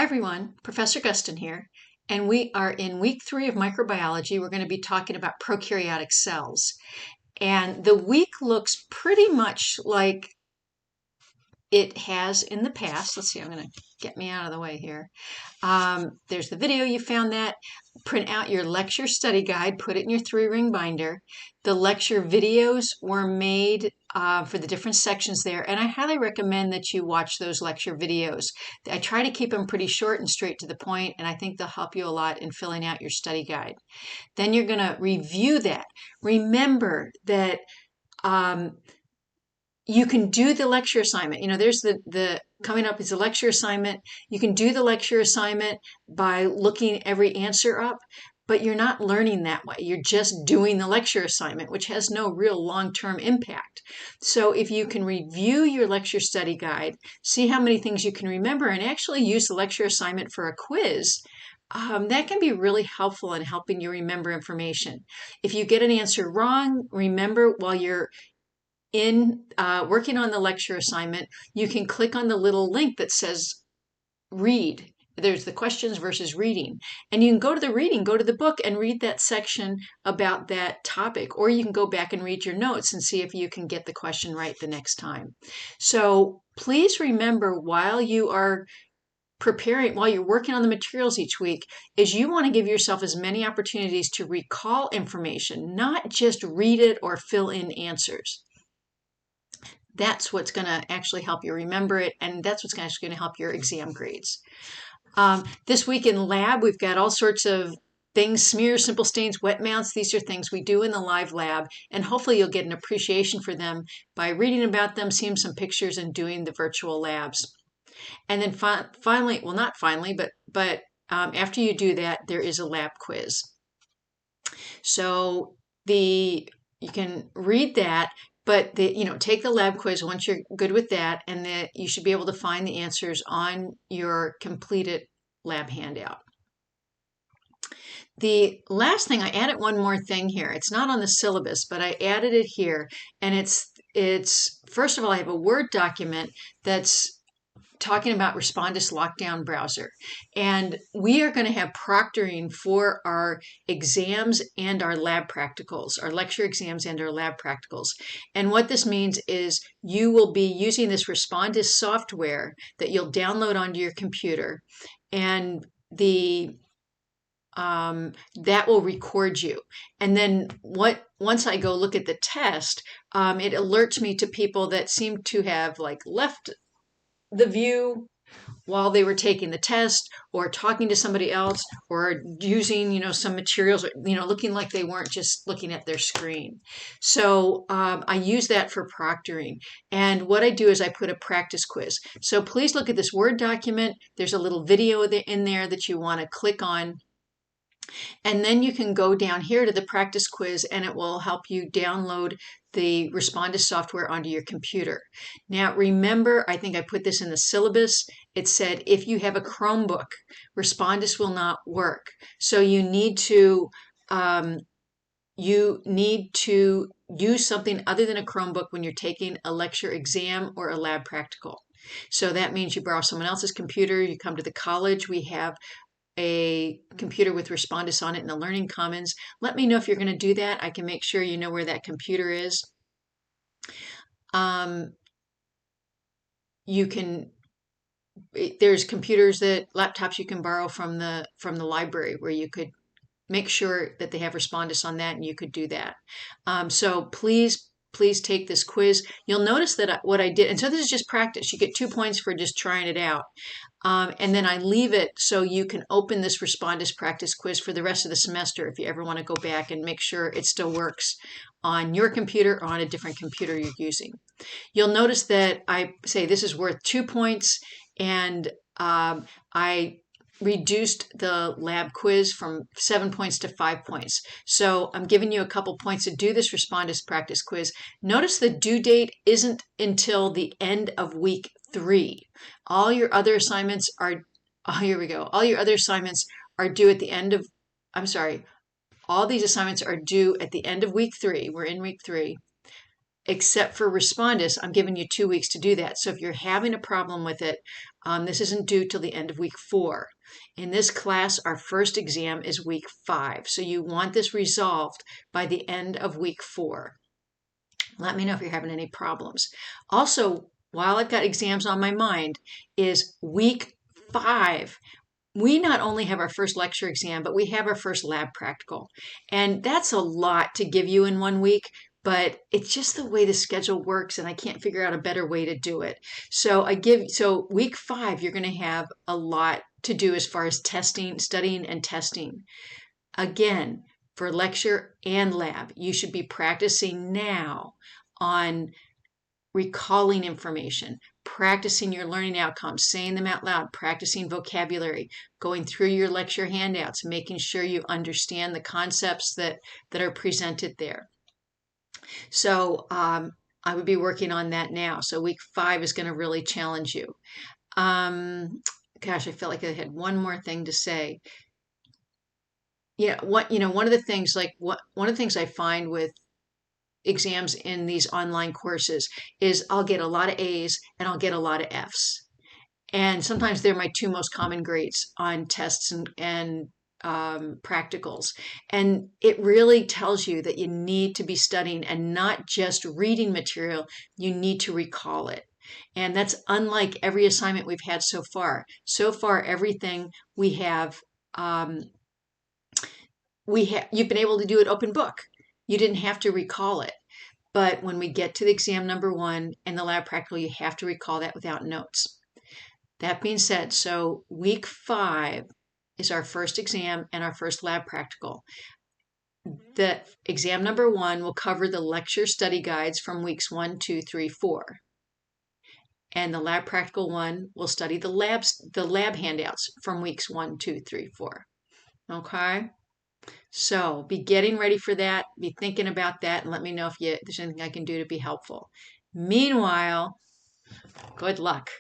everyone, Professor Gustin here, and we are in week 3 of microbiology. We're going to be talking about prokaryotic cells. And the week looks pretty much like it has in the past. Let's see, I'm going to get me out of the way here. There's the video, you found that. Print out your lecture study guide, put it in your 3-ring binder. The lecture videos were made for the different sections there, and I highly recommend that you watch those lecture videos. I try to keep them pretty short and straight to the point, and I think they'll help you a lot in filling out your study guide. Then you're going to review that. Remember that you can do the lecture assignment. You know, there's the coming up is a lecture assignment. You can do the lecture assignment by looking every answer up, but you're not learning that way. You're just doing the lecture assignment, which has no real long-term impact. So if you can review your lecture study guide, see how many things you can remember, and actually use the lecture assignment for a quiz, that can be really helpful in helping you remember information. If you get an answer wrong, remember while you're working on the lecture assignment, you can click on the little link that says read. There's the questions versus reading. And you can go to the reading, go to the book and read that section about that topic. Or you can go back and read your notes and see if you can get the question right the next time. So please remember while you are preparing, while you're working on the materials each week, is you want to give yourself as many opportunities to recall information, not just read it or fill in answers. That's what's going to actually help you remember it, and that's what's actually going to help your exam grades. This week in lab, we've got all sorts of things: smears, simple stains, wet mounts. These are things we do in the live lab, and hopefully you'll get an appreciation for them by reading about them, seeing some pictures, and doing the virtual labs. And then finally, well, not finally, but after you do that, there is a lab quiz. So you can read that. But take the lab quiz once you're good with that, and that you should be able to find the answers on your completed lab handout. The last thing, I added one more thing here. It's not on the syllabus, but I added it here. And it's first of all, I have a Word document that's talking about Respondus Lockdown Browser. And we are going to have proctoring for our exams and our lab practicals, our lecture exams and our lab practicals. And what this means is you will be using this Respondus software that you'll download onto your computer, and that will record you. And then once I go look at the test, it alerts me to people that seem to have left the view while they were taking the test, or talking to somebody else, or using some materials, looking like they weren't just looking at their screen. So I use that for proctoring, and what I do is I put a practice quiz. So please look at this Word document. There's a little video in there that you want to click on, and then you can go down here to the practice quiz, and it will help you download the Respondus software onto your computer. Now remember, I think I put this in the syllabus. It said if you have a Chromebook, Respondus will not work. So you need to use something other than a Chromebook when you're taking a lecture exam or a lab practical. So that means you borrow someone else's computer. You come to the college. We have a computer with Respondus on it in the Learning Commons. Let me know if you're going to do that. I can make sure you know where that computer is. There's laptops you can borrow from the library, where you could make sure that they have Respondus on that, and you could do that. So please take this quiz. You'll notice that what I did, and so this is just practice. You get 2 points for just trying it out. And then I leave it so you can open this Respondus practice quiz for the rest of the semester if you ever want to go back and make sure it still works on your computer or on a different computer you're using. You'll notice that I say this is worth 2 points, and I reduced the lab quiz from 7 points to 5 points. So I'm giving you a couple points to do this Respondus practice quiz. Notice the due date isn't until the end of week 3. All your other assignments are, here we go. All your other assignments are due at the end of, all these assignments are due at the end of week 3. We're in week 3. except for Respondus, I'm giving you 2 weeks to do that. So if you're having a problem with it, this isn't due till the end of week 4. In this class, our first exam is week 5. So you want this resolved by the end of week 4. Let me know if you're having any problems. Also, while I've got exams on my mind, is week 5. We not only have our first lecture exam, but we have our first lab practical. And that's a lot to give you in 1 week, but it's just the way the schedule works, and I can't figure out a better way to do it. So week 5, you're going to have a lot to do as far as testing, studying and testing. Again, for lecture and lab, you should be practicing now on recalling information, practicing your learning outcomes, saying them out loud, practicing vocabulary, going through your lecture handouts, making sure you understand the concepts that are presented there. So I would be working on that now. So week 5 is going to really challenge you. Gosh, I felt like I had one more thing to say. One of the things I find with exams in these online courses is I'll get a lot of A's and I'll get a lot of F's. And sometimes they're my 2 most common grades on tests and practicals. And it really tells you that you need to be studying and not just reading material, you need to recall it. And that's unlike every assignment we've had so far. So far, everything we have, you've been able to do it open book. You didn't have to recall it. But when we get to the exam number 1 and the lab practical, you have to recall that without notes. That being said, so week 5 is our first exam and our first lab practical. The exam number 1 will cover the lecture study guides from weeks 1, 2, 3, 4. And the lab practical 1 will study the lab handouts from weeks 1, 2, 3, 4. Okay? So be getting ready for that, be thinking about that, and let me know if there's anything I can do to be helpful. Meanwhile, good luck.